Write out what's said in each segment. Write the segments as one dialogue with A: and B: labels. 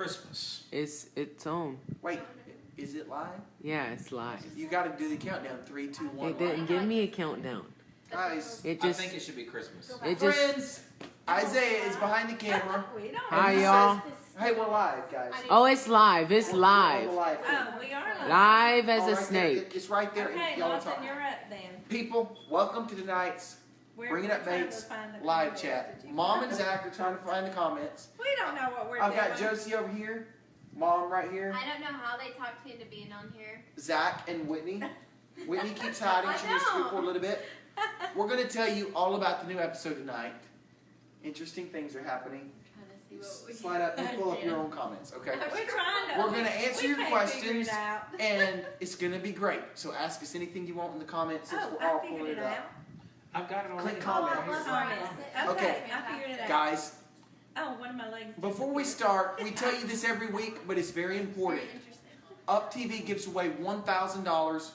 A: Christmas.
B: It's on.
C: Wait, is it live?
B: Yeah, it's live.
C: You got to do the countdown. 3, 2, 1.
B: It didn't give me a countdown.
C: Guys,
B: It
A: I
B: just.
A: think it should be Christmas.
B: It just.
C: friends, Isaiah is behind the camera.
B: Hi,
C: He
B: y'all.
C: says- Hey, we're live, guys.
B: Oh, it's live. It's
C: We're
B: live.
C: live.
D: Oh, we are live.
B: Live as
C: Oh,
B: a
C: right there.
B: snake.
C: It's right there.
D: Okay,
C: Y'all
D: Lawson,
C: talk.
D: you're up then.
C: People, welcome to tonight's Bringing Up
D: trying to
C: Bates
D: find the
C: live
D: comments.
C: chat.
D: Did you
C: Mom
D: find
C: and
D: them?
C: Zach are trying to find the comments.
D: We don't know what we're
C: I've
D: doing.
C: got Josie over here, Mom right here,
E: I don't know how they talked me into being on here.
C: Zach and Whitney. Whitney keeps hiding. She needs to
E: I
C: scoot forward a little bit. We're going to tell you all about the new episode tonight. Interesting things are happening.
E: Trying to see what we
C: Slide up and pull up your own comments, okay?
D: We're trying to.
C: We're gonna answer your
D: we can't figure
C: questions.
D: it out.
C: And it's going to be great. So ask us anything you want in the comments since
D: Oh,
C: we're all
D: I figured
C: pulling
D: it
C: it
D: out.
C: up.
A: I've got it already.
C: Click comment.
E: Oh, I love
D: Comments.
E: it.
D: Okay,
C: Okay.
D: I figured it out.
C: Guys,
D: Oh, one of my legs.
C: before we start, we tell you this every week, but it's very important.
E: Very interesting.
C: UPtv gives away $1,000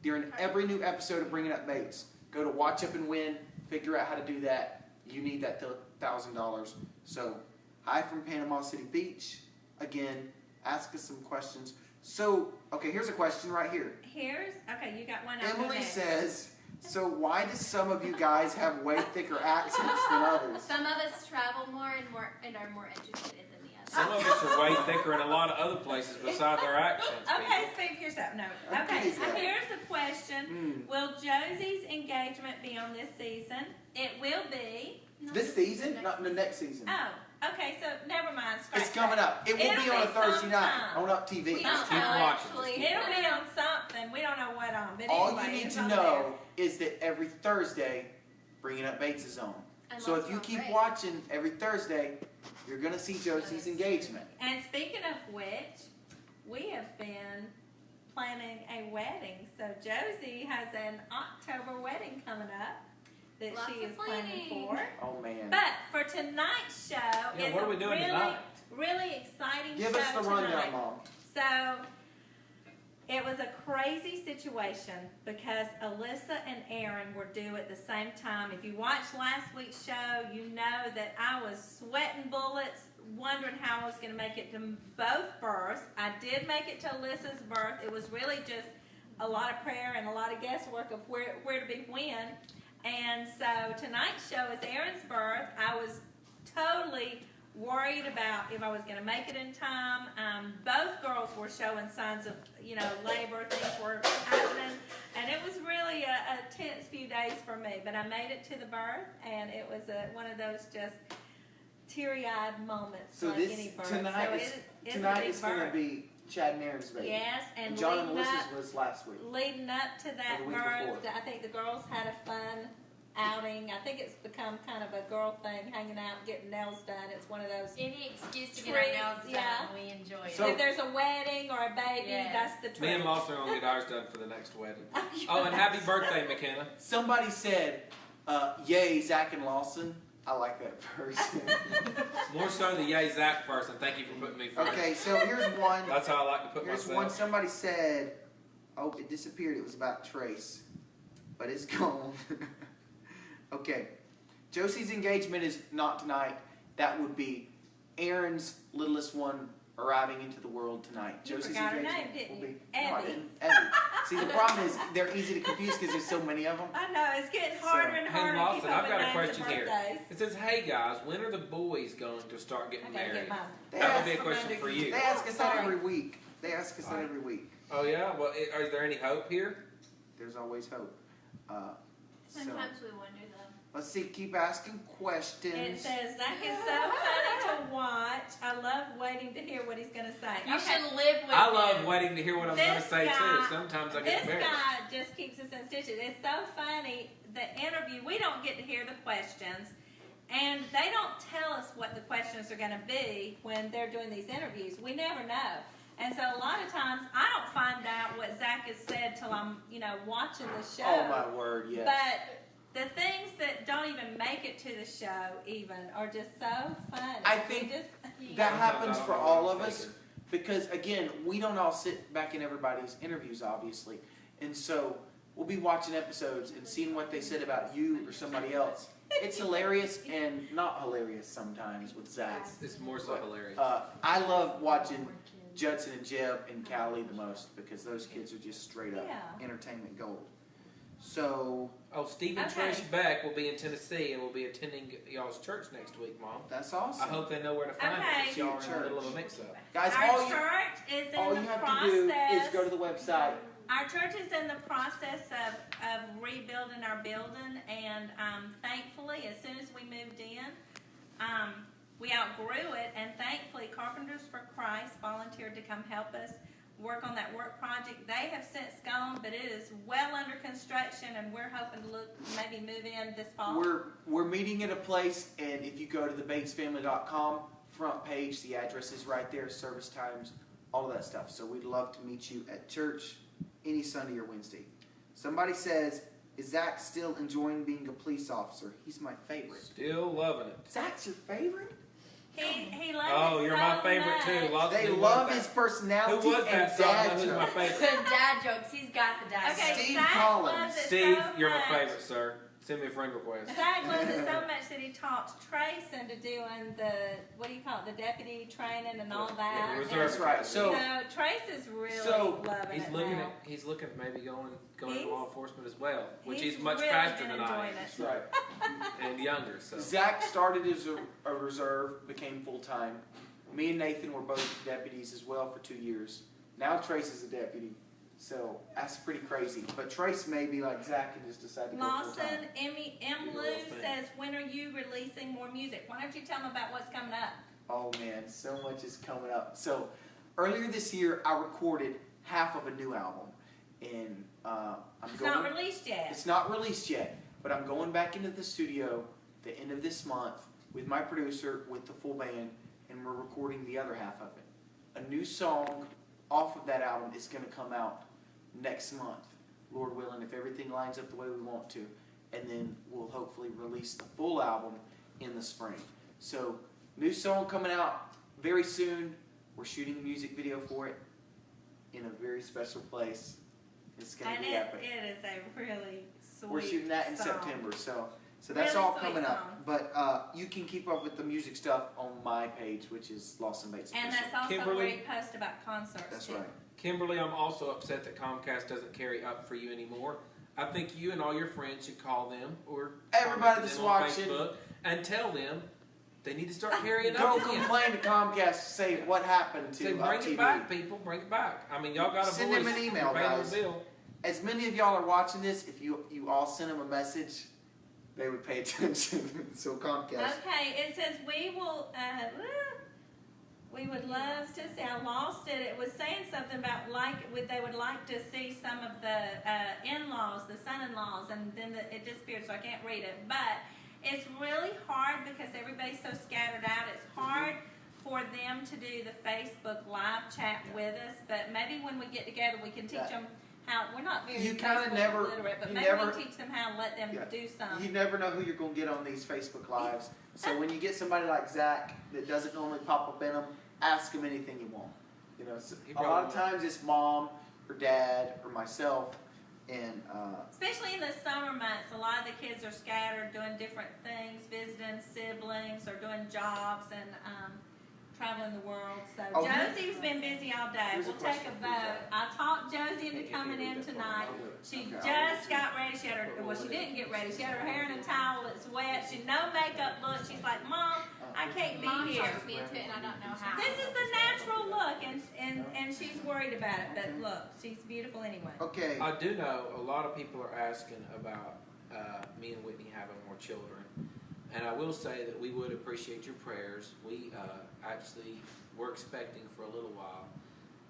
C: during every new episode of Bringing Up Bates. Go to Watch Up and Win. Figure out how to do that. You need that $1,000. So, hi from Panama City Beach. Again, ask us some questions. So, okay, here's a question right here.
D: Okay, you got one. I'll go
C: Emily
D: next.
C: says, so why do some of you guys have way thicker accents than others?
E: Some of us travel more and are more educated than the others.
A: Some of us are way thicker in a lot of other places besides our accents.
D: Okay,
A: people.
D: speak for yourself. No.
C: Okay,
D: Okay,
C: Zach.
D: here's the question. Will Josies Engagement be on this season? It will be.
C: This season? Not in the next season.
D: Oh, okay, so never mind. Scratch
C: It's coming
D: that.
C: up. It will
D: It'll
C: be on a
D: be
C: Thursday night
D: sometime.
C: on UPtv.
E: We don't
A: keep
E: know,
A: watching.
E: actually.
D: It'll be on something. We don't know what on. But
C: All
D: anyway,
C: you need
D: it's
C: to
D: on
C: know is that every Thursday, Bringing Up Bates is on.
E: I
C: So
E: love
C: if you
E: Tom
C: keep
E: Brady.
C: watching every Thursday, you're going to see Josies Engagement.
D: there. And speaking of which, we have been planning a wedding. So Josie has an October wedding coming up that
E: Lots
D: she
E: of
D: is planning
E: planning.
D: for.
C: Oh, man.
D: But for tonight's show,
A: Yeah,
D: is
A: what are we
D: a
A: doing
D: really,
A: tonight?
D: really exciting
C: Give
D: show
C: us the rundown,
D: tonight.
C: Mom.
D: So it was a crazy situation because Alyssa and Aaron were due at the same time. If you watched last week's show, you know that I was sweating bullets, wondering how I was going to make it to both births. I did make it to Alyssa's birth. It was really just a lot of prayer and a lot of guesswork of where to be when. And so tonight's show is Aaron's birth. I was totally worried about if I was going to make it in time. Both girls were showing signs of, labor. Things were happening. And it was really a tense few days for me. But I made it to the birth, and it was one of those just teary-eyed moments
C: So
D: like
C: this
D: any birth.
C: tonight
D: so
C: is
D: it's
C: tonight
D: a big
C: is going to
D: birth.
C: be Chad and Aaron's baby.
D: Yes, and
C: John and
D: leading
C: Alyssa's
D: up,
C: was last week.
D: leading up to that
C: Or the week
D: birth,
C: before.
D: I think the girls had a fun outing. I think it's become kind of a girl thing, hanging out, getting nails done. It's one of those.
E: Any excuse to get our nails done,
D: Yeah.
E: we enjoy it.
C: So-
D: If there's a wedding or a baby,
E: Yes.
D: that's the
A: Me and
D: trick.
A: Lawson are going to get ours done for the next wedding. Oh, and happy birthday, McKenna.
C: Somebody said, yay, Zach and Lawson. I like that person.
A: More so the Yay Zach person. Thank you for putting me first.
C: Okay, so here's one.
A: That's how I like to put
C: Here's
A: myself.
C: one. Somebody said, oh, it disappeared. It was about Trace. But it's gone. Okay. Josie's engagement is not tonight. That would be Aaron's littlest one arriving into the world tonight.
D: You
C: Josie's
D: forgot her
C: engagement
D: name, didn't
C: will
D: you?
C: be No, I
D: Abby.
C: didn't. Abby. See, the problem is they're easy to confuse because there's so many of them.
D: I know, it's getting harder and
A: Hey,
D: harder to keep
A: Lawson,
D: up
A: I've
D: with
A: got a
D: names
A: question
D: and
A: here.
D: birthdays.
A: It says, hey guys, when are the boys going to start getting
D: I gotta
A: married?
D: get mine.
A: That would be a question for you.
C: They ask us that
D: Sorry.
C: every week. They ask us that every week.
A: Oh yeah? Well, is there any hope here?
C: There's always hope. So
E: Sometimes we wonder though.
C: let's see. Keep asking
D: It
C: questions.
D: says, Zach is so funny to watch. I love waiting to hear what he's going to say.
E: You
D: Okay.
E: should live with
A: I
E: him.
A: love waiting to hear what I'm going to
D: This
A: say too.
D: guy-
A: Sometimes I get
D: This
A: embarrassed.
D: guy just keeps us in stitches. It's so funny. The interview, we don't get to hear the questions, and they don't tell us what the questions are going to be when they're doing these interviews. We never know. And so a lot of times I don't find out what Zach has said till I'm, watching the show.
C: Oh my word, yes.
D: But the things that don't even make it to the show even are just so funny.
C: I think
D: We just,
C: that
A: Sometimes
C: happens
A: I don't
C: for
A: know
C: all
A: what
C: of
A: I'm
C: us
A: thinking.
C: because again, we don't all sit back in everybody's interviews, obviously, and so we'll be watching episodes and seeing what they said about you or somebody else, It's hilarious and not hilarious sometimes with Zach.
A: It's more so hilarious.
C: I love watching Judson and Jeb and Callie the most because those kids are just straight up entertainment gold. So.
A: Oh, Steve and
D: Okay.
A: Trish Beck will be in Tennessee and will be attending y'all's church next week, Mom.
C: That's awesome.
A: I hope they know where to find
D: Okay.
A: it since y'all are in the middle of a mix-up.
C: Guys,
D: Our
C: all
D: church is
C: you
D: in the
C: have
D: process.
C: to do is go to the website.
D: Our church is in the process of rebuilding our building, and thankfully, as soon as we moved in, we outgrew it, and thankfully, Carpenters for Christ volunteered to come help us work on that work project. They have since gone, but it is well under construction, and we're hoping to maybe move in this fall.
C: We're meeting at a place, and if you go to thebatesfamily.com front page, the address is right there, service times, all of that stuff. So we'd love to meet you at church any Sunday or Wednesday. Somebody says, is Zach still enjoying being a police officer? He's my favorite.
A: Still loving it.
C: Zach's your favorite?
D: He loves
A: Oh,
D: it
A: you're
D: so
A: my favorite
D: much.
A: too. Lots
C: They
A: of
C: love his personality
A: Who was
C: and
A: that? So I know
C: dad
A: who's my
C: jokes.
A: favorite.
E: The dad jokes. He's got the dad
D: Okay,
E: jokes.
C: Steve
D: Zach
C: Collins.
D: loves it
A: Steve,
D: so
A: you're my
D: much.
A: favorite, sir. Send me a friend request.
D: Zach loves it so much that he talked Trace into doing the, what do you call it, the deputy training and all that.
A: reserve.
C: That's right.
D: So
C: So
D: Trace is really
C: So,
D: loving
A: He's
D: it
A: looking
D: now.
A: at maybe going
D: He's-
A: into law enforcement as well, which
D: he's
A: he's much
D: really
A: faster
D: been
A: than I am.
D: enjoying it.
C: that's right.
A: And younger. So
C: Zach started as a reserve, became full-time. Me and Nathan were both deputies as well for 2 years. Now Trace is a deputy. So that's pretty crazy. But Trace may be like Zach and just decide to go
D: Lawson,
C: full-time.
D: M.
A: Do the
D: Lou
A: little thing.
D: says, when are you releasing more music? Why don't you tell them about what's coming up?
C: Oh man, so much is coming up. So earlier this year, I recorded half of a new album. And I'm
D: It's
C: going...
D: not released yet.
C: It's not released yet, but I'm going back into the studio the end of this month with my producer, with the full band, and we're recording the other half of it. A new song off of that album is going to come out next month, Lord willing, if everything lines up the way we want to. And then we'll hopefully release the full album in the spring. So, new song coming out very soon. We're shooting a music video for it in a very special place. It's going to
D: And
C: be epic.
D: it is a really sweet
C: We're shooting that in
D: song.
C: September, so that's
D: Really
C: all
D: sweet
C: coming
D: song.
C: up. But you can keep up with the music stuff on my page, which is Lawson Bates
D: And
C: Official.
D: that's also
A: Kimberly?
D: where you post about concerts
C: That's
D: too.
C: right.
A: Kimberly, I'm also upset that Comcast doesn't carry Up for you anymore. I think you and all your friends should call them or
C: Everybody
A: comment
C: that's
A: them on
C: watching.
A: Facebook and tell them they need to start carrying
C: Go
A: Up again.
C: complain to Comcast. Say what happened
A: Say,
C: to
A: bring
C: UPtv.
A: it back, people. Bring it back. I mean, y'all got a
C: Send
A: voice.
C: them an email,
A: You're paying
C: guys.
A: the bill.
C: As many of y'all are watching this, if you all send them a message, they would pay attention. So Comcast.
D: Okay, it says we will. We would love to see. I lost it. It was saying something about they would like to see some of the in-laws, the son-in-laws, and then it disappeared, so I can't read it. But it's really hard because everybody's so scattered out. It's hard for them to do the Facebook live chat with us. But maybe when we get together, we can teach them how. We're not very
C: You kinda
D: Facebook
C: never-
D: literate, but
C: you
D: maybe
C: never-
D: we teach them how to let them do something.
C: You never know who you're going to get on these Facebook Lives. So when you get somebody like Zach that doesn't normally pop up in them, ask him anything you want. You know, so
A: He
C: a lot of
A: probably
C: times it's mom or dad or myself, and
D: Especially in the summer months, a lot of the kids are scattered doing different things, visiting siblings or doing jobs and traveling the world. So
C: Oh,
D: Josie's been busy all day.
C: Here's a
D: We'll take a
C: question for you,
D: vote. I talked Josie into coming in tonight. She just got ready. She had she didn't get ready. She had her hair in a towel that's wet. She no makeup look. She's like, Mom, I can't be
E: Mom
D: here.
E: talks me into it, and I don't know how.
D: This is the natural look, and she's worried about it. But look, she's beautiful anyway.
C: okay.
A: I do know a lot of people are asking about me and Whitney having more children. And I will say that we would appreciate your prayers. We actually were expecting for a little while,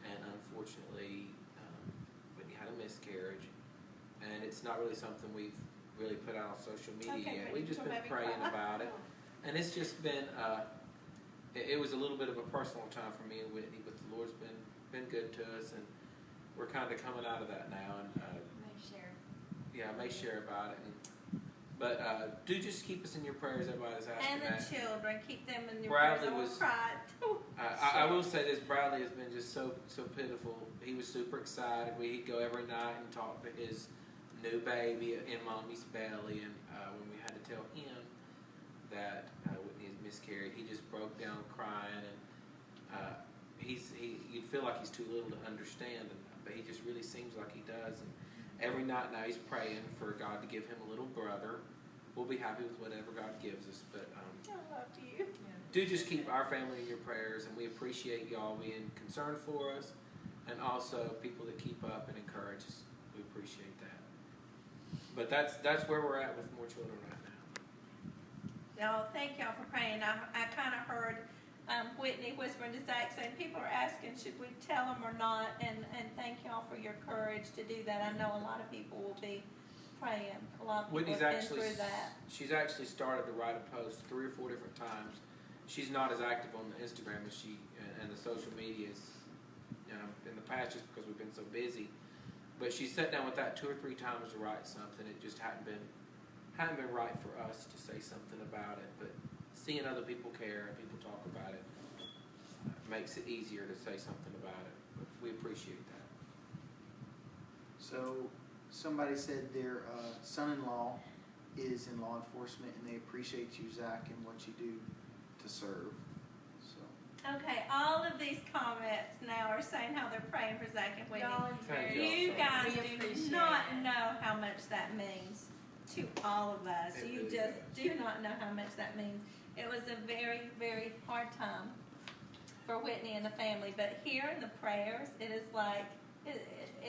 A: and unfortunately, Whitney had a miscarriage. And it's not really something we've really put out on social media
D: Okay,
A: yet.
D: Whitney,
A: We've just
D: so
A: been
D: maybe
A: praying
D: cry.
A: about it. And it's just been, it was a little bit of a personal time for me and Whitney, but the Lord's been good to us, and we're kind of coming out of that now. And
E: May share.
A: I may share about it. But do just keep us in your prayers. Everybody's asking
D: And the
A: that.
D: children, keep them in your
A: Bradley
D: prayers. I won't
A: was-
D: cry.
A: I will say this: Bradley has been just so pitiful. He was super excited. We'd go every night and talk to his new baby in mommy's belly, and when we had to tell him that Whitney has miscarried. He just broke down crying, and you'd feel like he's too little to understand, but he just really seems like he does. And every night now he's praying for God to give him a little brother. We'll be happy with whatever God gives us, but
D: I love you.
A: do just keep our family in your prayers, and we appreciate y'all being concerned for us, and also people that keep up and encourage us. We appreciate that. But that's where we're at with more children right now.
D: Oh, thank y'all for praying. I kind of heard Whitney whispering to Zach saying people are asking should we tell them or not, and thank y'all for your courage to do that. I know a lot of people will be praying. A lot of people
A: Whitney's
D: have been
A: actually
D: through that.
A: she's actually started to write a post 3 or 4 different times. She's not as active on the Instagram as she and the social medias in the past, just because we've been so busy. But she sat down with that 2 or 3 times to write something. It just hadn't been right for us to say something about it. But seeing other people care and people talk about it makes it easier to say something about it. But we appreciate that.
C: So somebody said their son-in-law is in law enforcement, and they appreciate you, Zach, and what you do to serve. So
D: Okay, all of these comments now are saying how they're praying for Zach and Whitney.
E: Y'all are
A: Thank
E: very-
A: y'all
D: You
A: so
D: guys
E: We
D: do
E: appreciate
D: not
E: it.
D: know how much that means to all of us.
A: It
D: You
A: really
D: just
A: does.
D: do not know how much that means. It was a very, very hard time for Whitney and the family, but hearing the prayers, it is like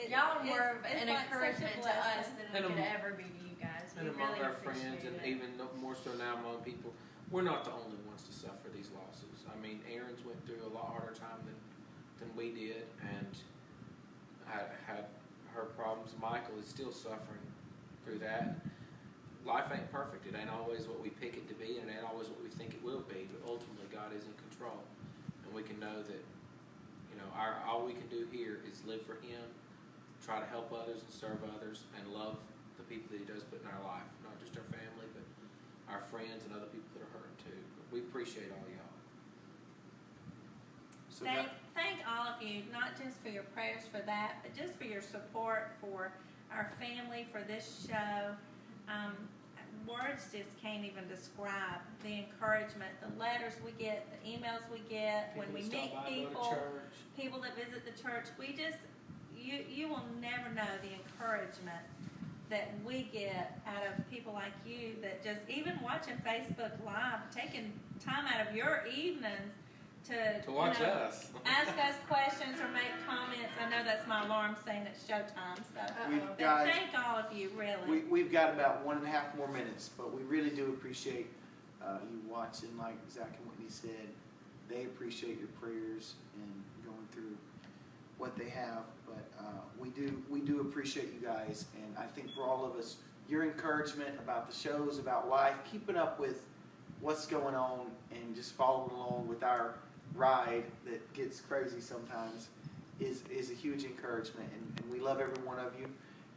E: Y'all are more of
D: it's
E: an
D: like such a
E: encouragement to us
D: blessing.
E: than
A: And
E: it could
A: am-
E: ever be to you guys. We
A: And among
E: really
A: our
E: appreciate
A: friends, and
E: it.
A: even more so now among people, we're not the only ones to suffer these losses. I mean, Erin's went through a lot harder time than we did, and had her problems. Michael is still suffering through that. Life ain't perfect. It ain't always what we pick it to be, and it ain't always what we think it will be. But ultimately, God is in control, and we can know that all we can do here is live for Him, try to help others and serve others, and love the people that He does put in our life, not just our family, but our friends and other people that are hurting too. But we appreciate all y'all.
C: So
D: Thank all of you, not just for your prayers for that, but just for your support for our family, for this show. Words just can't even describe the encouragement, the letters we get, the emails we get, when we meet people, people that visit the church. We just, you will never know the encouragement that we get out of people like you that just, even watching Facebook Live, taking time out of your evenings to
A: watch us.
D: ask us questions or make comments. I know that's my alarm saying it's showtime, so.
C: We've
D: But
C: got
D: thank all of you, really.
C: we've got about 1.5 more minutes, but we really do appreciate you watching. Like Zach and Whitney said, they appreciate your prayers and going through what they have. But we do appreciate you guys, and I think for all of us, your encouragement about the shows, about life, keeping up with what's going on, and just following along with our ride that gets crazy sometimes is a huge encouragement, and we love every one of you.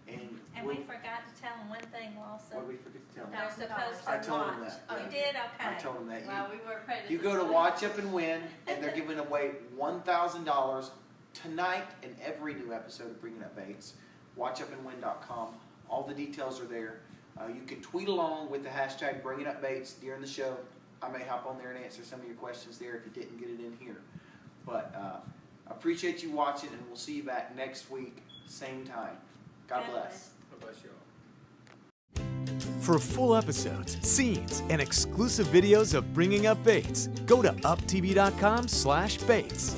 C: And
D: we forgot to tell them one thing, Lawson.
C: what did we forget to tell them?
D: They're supposed to
C: I told them
D: watch.
C: that,
D: Oh,
C: yeah.
D: you did? Okay.
C: I told them that.
E: Wow, we were ready.
C: You go to Watch Up and Win, and they're giving away $1,000 tonight in every new episode of Bringing Up Bates. WatchUpAndWin.com. All the details are there. You can tweet along with the hashtag Bringing Up Bates during the show. I may hop on there and answer some of your questions there if you didn't get it in here. But I appreciate you watching, and we'll see you back next week, same time. God bless.
A: God bless y'all.
F: For full episodes, scenes, and exclusive videos of Bringing Up Bates, go to uptv.com/Bates.